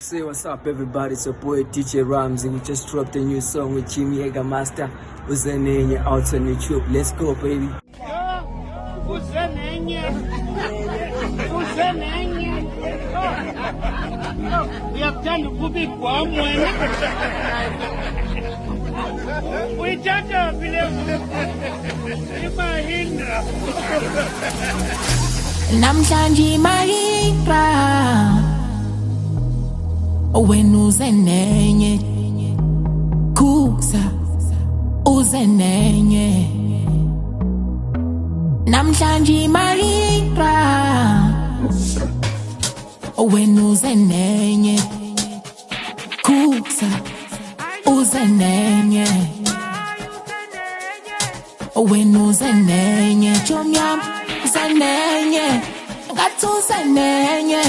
Say what's up everybody, it's your boy DJ Ramsey. We just dropped a new song with Jimmy Yeager Master. Uzenenye out on YouTube. Let's go baby. Uzenenye. Uyakuthanda ukubi kwami wena. Uyithatha vile imahindra. Namhlanje mahindra. Wena uzenenye kusa uzenenye namhlanje mahindra wena uzenenye kusa uzenenye wena uzenenye chomyam uzenenye ngathi uzenenye